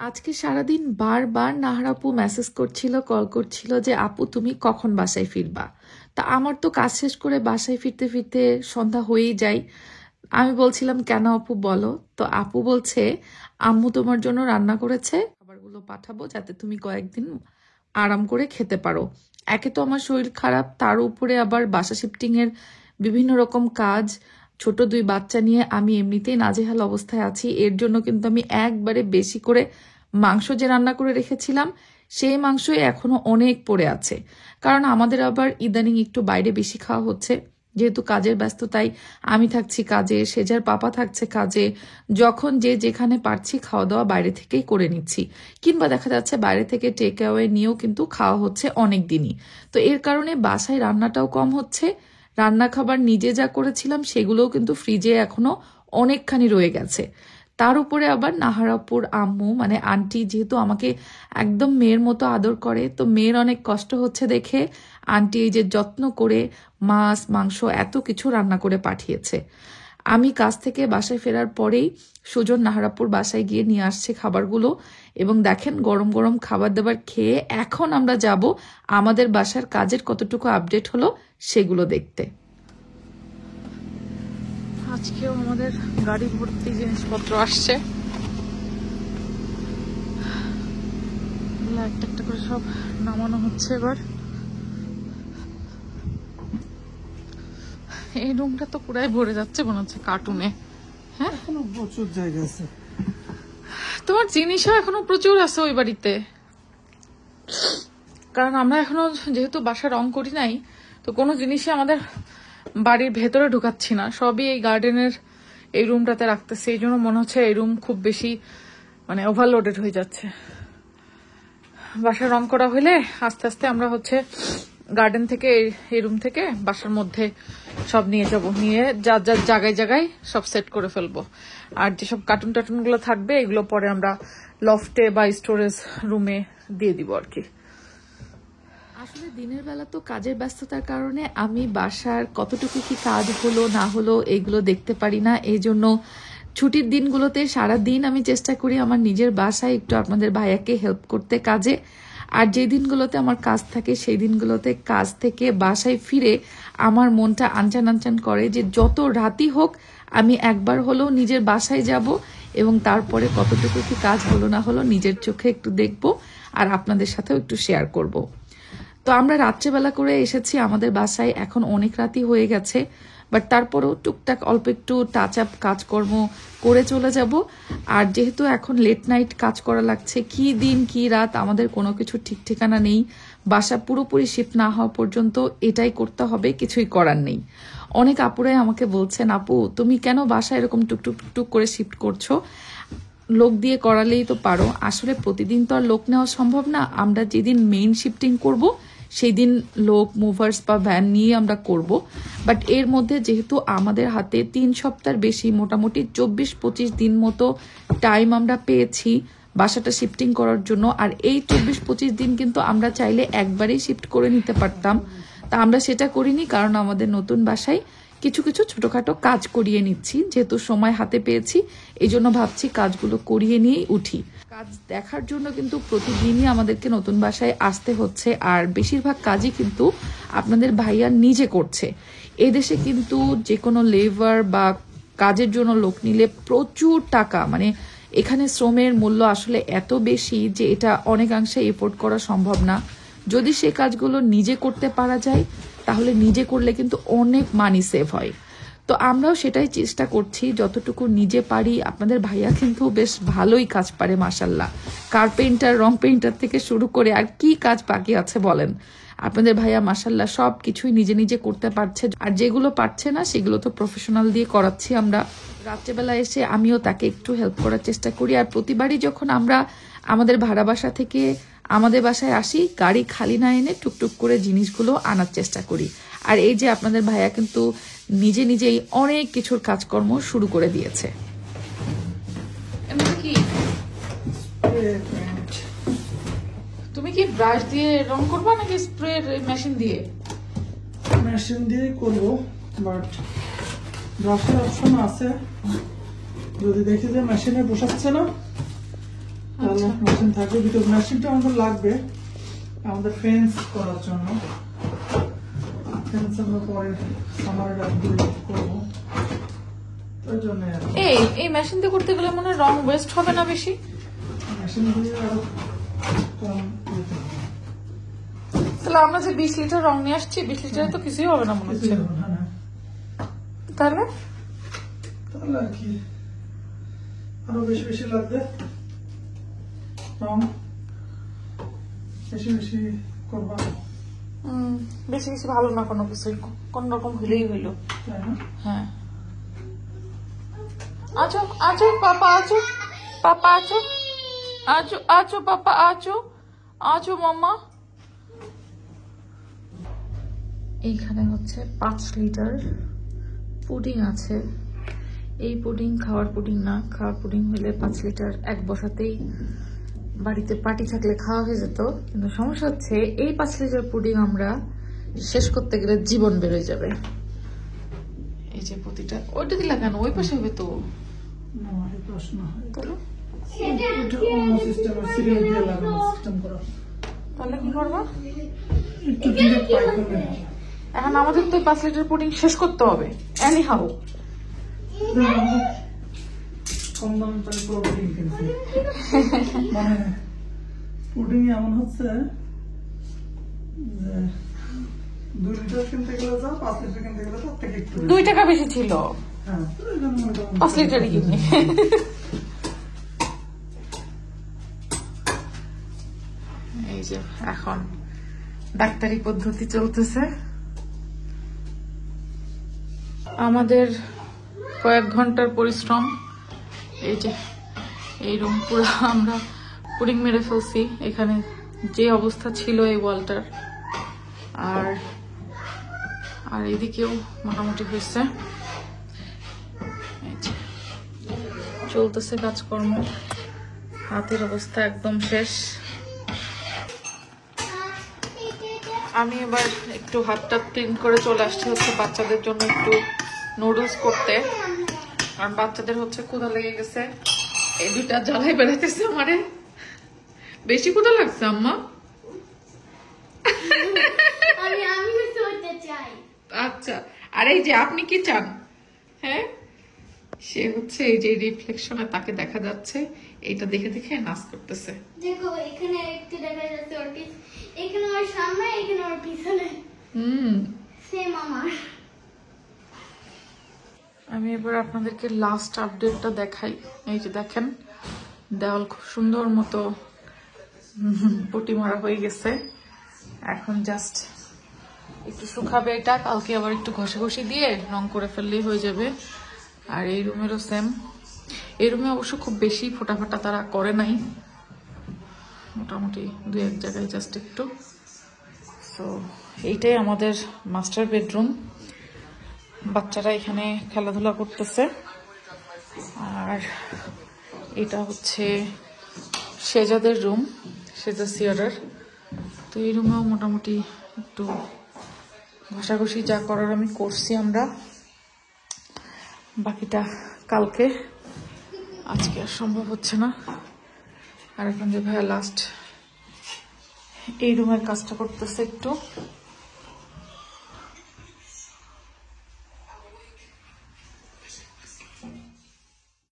আজকে সারাদিন বারবার নাহার আপু মেসেজ করছিল, কল করছিল যে আপু তুমি কখন বাসায় ফিরবা। তা আমার তো কাজ শেষ করে বাসায় ফিরতে ফিরতে সন্ধ্যা হয়েই যায়। আমি বলছিলাম কেন আপু বলো, তো আপু বলছে আম্মু তোমার জন্য রান্না করেছে, খাবারগুলো পাঠাবো যাতে তুমি কয়েকদিন আরাম করে খেতে পারো। একে তো আমার শরীর খারাপ, তার উপরে আবার বাসা শিফটিং এর বিভিন্ন রকম কাজ, ছোট দুই বাচ্চা নিয়ে আমি এমনিতেই নাজেহাল অবস্থায় আছি। এর জন্য কিন্তু আমি একবারে বেশি করে মাংস যে রান্না করে রেখেছিলাম সেই মাংসই এখনো অনেক পড়ে আছে। কারণ আমাদের আবার ইদানিং একটু বাইরে বেশি খাওয়া হচ্ছে, যেহেতু কাজের ব্যস্ততায় আমি থাকছি কাজে, সেজার পাপা থাকছে কাজে। যখন যে যেখানে পারছি খাওয়া দাওয়া বাইরে থেকেই করে নিচ্ছি, কিংবা দেখা যাচ্ছে বাইরে থেকে টেক অ্যাওয়ে নিয়েও কিন্তু খাওয়া হচ্ছে অনেক দিনই। তো এর কারণে বাসায় রান্নাটাও কম হচ্ছে। রান্না খাবার নিজে যা করেছিলাম সেগুলোও কিন্তু ফ্রিজে এখনো অনেকখানি রয়ে গেছে। তার উপরে আবার নাহারাপুর আম্মু মানে আন্টি যেহেতু আমাকে একদম মেয়ের মতো আদর করে, তো মেয়ের অনেক কষ্ট হচ্ছে দেখে আন্টি এই যে যত্ন করে মাছ মাংস এত কিছু রান্না করে পাঠিয়েছে। আমি কাজ থেকে বাসায় ফেরার পরেই সুজন নাহারাপুর বাসায় গিয়ে নিয়ে আসছে খাবারগুলো, এবং দেখেন গরম গরম খাবার দাবার খেয়ে এখন আমরা যাব আমাদের বাসার কাজের কতটুকু আপডেট হলো সেগুলো দেখতে। আজকেও আমাদের গাড়ি ভর্তি জিনিসপত্র আসছে, একটা একটা করে সব নামানো হচ্ছে। এবার এই রুমটা তো পুরাই ভরে যাচ্ছে মনে হচ্ছে কার্টুনে। হ্যাঁ, এখনো প্রচুর জায়গা আছে। তোমার জিনিসও এখনো প্রচুর আছে ওই বাড়িতে, কারণ আমরা এখনো যেহেতু বাসা রং করি নাই, তো কোনো জিনিসই আমাদের বাড়ির ভেতরে ঢুকাচ্ছি না, সবই এই গার্ডেনের এই রুমটাতে রাখতেছি। এই জন্য মনে হচ্ছে এই রুম খুব বেশি মানে ওভারলোডেড হয়ে যাচ্ছে। বাসা রং করা হলে আস্তে আস্তে আমরা হচ্ছে গার্ডেন থেকে এই রুম থেকে বাসার মধ্যে সব নিয়ে যাব, নিয়ে যার যার জায়গায় জায়গায় সব সেট করে ফেলবো। আর যেসব কার্টুন টার্টুন গুলো থাকবে এগুলো পরে আমরা লফটে বা স্টোরেজ রুমে দিয়ে দিব আর কি। আসলে দিনের বেলা তো কাজের ব্যস্ততার কারণে আমি বাসার কতটুকু কি কাজ হলো না হলো এগুলো দেখতে পারি না। এই জন্য ছুটির দিনগুলোতে সারা দিন আমি চেষ্টা করি আমার নিজের বাসায় একটু আপনাদের ভাইয়াকে হেল্প করতে কাজে। আর যে দিনগুলোতে আমার কাজ থাকে সেই দিনগুলোতে কাজ থেকে বাসায় ফিরে আমার মনটা আনচান আনচান করে যে যত রাতই হোক আমি একবার হলেও নিজের বাসায় যাব, এবং তারপরে কতটুকু কি কাজ হলো না হলো নিজের চোখে একটু দেখব আর আপনাদের সাথেও একটু শেয়ার করব। তো আমরা রাত্রেবেলা করে এসেছি আমাদের বাসায়, এখন অনেক রাতই হয়ে গেছে, বাট তারপরেও টুকটাক অল্প একটু টাচ আপ কাজকর্ম করে চলে যাব। আর যেহেতু এখন লেট নাইট কাজ করা লাগছে, কি দিন কি রাত আমাদের কোনো কিছু ঠিক ঠিকানা নেই। বাসা পুরোপুরি শিফট না হওয়া পর্যন্ত এটাই করতে হবে, কিছুই করার নেই। অনেক আপুরাই আমাকে বলছেন আপু তুমি কেন বাসা এরকম টুকটুক টুকটুক করে শিফট করছো, লোক দিয়ে করালেই তো পারো। আসলে প্রতিদিন তো আর লোক নেওয়া সম্ভব না, আমরা যেদিন মেইন শিফটিং করব সেই দিন লোক মুভার্স বা ভ্যান নিয়ে আমরা করব। বাট এর মধ্যে যেহেতু আমাদের হাতে 3 সপ্তাহের বেশি মোটামুটি 24-25 দিন মতো টাইম আমরা পেয়েছি বাসাটা শিফটিং করার জন্য, আর এই 24-25 দিন কিন্তু আমরা চাইলে একবারেই শিফট করে নিতে পারতাম। তা আমরা সেটা করিনি, কারণ আমাদের নতুন বাসায় কিছু কিছু ছোটখাটো কাজ করিয়ে নিচ্ছি, যেহেতু সময় হাতে পেয়েছি এই জন্য ভাবছি কাজগুলো করিয়ে নিয়েই উঠি। কাজ দেখার জন্য কিন্তু প্রতিদিনই আমাদেরকে নতুন বাসায় আসতে হচ্ছে, আর বেশিরভাগ কাজই কিন্তু আপনাদের ভাইয়া নিজে করছে। এদেশে কিন্তু যে কোনো লেবার বা কাজের জন্য লোক নিলে প্রচুর টাকা, মানে এখানে শ্রমের মূল্য আসলে এত বেশি যে এটা অনেকাংশে এফোর্ড করা সম্ভব না। যদি সে কাজগুলো নিজে করতে পারা যায় তাহলে নিজে করলে কিন্তু অনেক মানি সেভ হয়। তো আমরাও সেটাই চেষ্টা করছি যতটুকু নিজে পারি। আপনাদের ভাইয়া কিন্তু বেশ ভালোই কাজ পারে মাশাল্লাহ, কার্পেন্টার রং পেইন্টার থেকে শুরু করে আর কি কাজ বাকি আছে বলেন। আপনাদের ভাইয়া মাশাল্লাহ সব কিছুই নিজে নিজে করতে পারছে, আর যেগুলো পারছে না সেগুলো তো প্রফেশনাল দিয়ে করাচ্ছি আমরা। রাত্রেবেলা এসে আমিও তাকে একটু হেল্প করার চেষ্টা করি, আর প্রতিবারই যখন আমরা আমাদের ভাড়া বাসা থেকে আমাদের বাসায় আসি গাড়ি খালি না এনে টুকটুক করে জিনিসগুলো আনার চেষ্টা করি। আর এই যে আপনাদের ভাইয়া কিন্তু নিজে নিজেই অনেক কিছুর কাজকর্ম শুরু করে দিয়েছে। তুমি কি ব্রাশ দিয়ে রং করবা নাকি স্প্রে মেশিন দিয়ে? মেশিন দিয়ে করব, বাট ব্রাশের অপশন আছে। যদি দেখি যে মেশিনে বসাচ্ছে না তাহলে মেশিন থাকবে, বিকজ মেশিনটা আমাদের লাগবে আমাদের ফেন্স করার জন্য। ফেন্স আমরা পরে সামারের আগে করবো, ওই জন্য এই মেশিন দিয়ে করতে গেলে মনে হয় রং ওয়েস্ট হবে না বেশি? মেশিন দিয়ে আরো কম দিতে হবে। তাহলে আমরা যে 20 লিটার রং নিয়ে আসছি, 20 লিটারে তো কিছুই হবে না মনে হচ্ছে। তাহলে তাহলে আর কি আরো বেশি বেশি লাগবে রং, বেশি বেশি করবা। বেশি বেশি ভালো না কোনো কিছু, কোন রকম হইলেই হইলো। তাই না? হ্যাঁ, আজো আজো পাপা, আজো পাপা, আজো আজো আজো পাপা, আজো আজো মামা। এইখানে হচ্ছে 5 লিটার পুডিং আছে। এই পুডিং খাওয়ার পুডিং না, খাওয়ার পুডিং হলে 5 লিটার এক বসাতেই বাড়িতে পার্টি থাকলে খাওয়া হয়ে যেত। কিন্তু সমস্যা হচ্ছে এই 5 লিটার পুডিং আমরা শেষ করতে গেলে জীবন বেরোয় যাবে। এই যে প্রতিটা, ওইটা দিলা কেন? ওই পাশে হবে তো। না, এই প্রশ্ন হয়। তাহলে এটা অন্য সিস্টেম, সিরিয়াল দিয়ে লাগানো সিস্টেম করা। তাহলে কি করবা? একটু দিয়ে পাইপ করবে। এখন আমাদের তো 5 লিটার পুডিং শেষ করতে হবে এনি হাউ। কম দামে পাইপ পুডিং কিনছি, মানে পুডিং এমন হচ্ছে যে 2 লিটার কিনতে গেলে যা, 5 লিটার কিনতে গেলে তার থেকে একটু 2 টাকা বেশি ছিল। হ্যাঁ, তো এই জন্য মনে করেন 5 লিটারই কিনি। এই যে এখন ডাক্তারি পদ্ধতি চলতেছে। আমাদের কয়েক ঘন্টার পরিশ্রম। এই যে এই রুম পুরো আমরা পুডিং মেরে ফেলছি। এখানে যে অবস্থা ছিল এই ওয়ালটার, আর আর এদিকেও মোটামুটি হয়েছে। এই যে চলতেছে কাজকর্ম, হাতের অবস্থা একদম শেষ। আমি এবার একটু হাতটা ক্লিন করে চলে আসছি হচ্ছে বাচ্চাদের জন্য একটু নুডলস করতে। আর বাচ্চাদের হচ্ছে ক্ষুধা লেগে গেছে, এই দুইটা জ্বালাই বেড়াইতেছে আমারে। বেশি ক্ষুধা লাগছে আম্মা? আচ্ছা, আর এই যে আপনি কি চান? হ্যাঁ, সে হচ্ছে এই যে রিফ্লেকশনে তাকে দেখা যাচ্ছে, এইটা দেখে দেখে নাচ করতেছে। দেখো এখানে একটু দেখা যাচ্ছে ওর এখানে ওর সামনে, এখানে ওর পিছনে। সেম আমার। আমি এবার আপনাদেরকে লাস্ট আপডেটটা দেখাই। এই যে দেখেন, দেওয়াল খুব সুন্দর মতো পটি মারা হয়ে গেছে। এখন জাস্ট একটু শুকাবে এটা, কালকে আবার একটু ঘষাঘষি দিয়ে রং করে ফেললেই হয়ে যাবে। আর এই রুমেরও সেম। এই রুমে অবশ্য খুব বেশি ফোটাফাটা তারা করে নাই, মোটামুটি 2-1 জায়গায় জাস্ট একটু। তো এইটাই আমাদের মাস্টার বেডরুম। বাচ্চারা এখানে খেলাধুলা করতেছে। আর এটা হচ্ছে সেজাদের রুম, সেজা সিয়ারের। তো এই রুমেও মোটামুটি একটু ঘষাঘষি যা করার আমি করছি আমরা, বাকিটা কালকে, আজকে আর সম্ভব হচ্ছে না। আর এখন যে ভাইয়া লাস্ট এই রুমের কাজটা করতেছে একটু।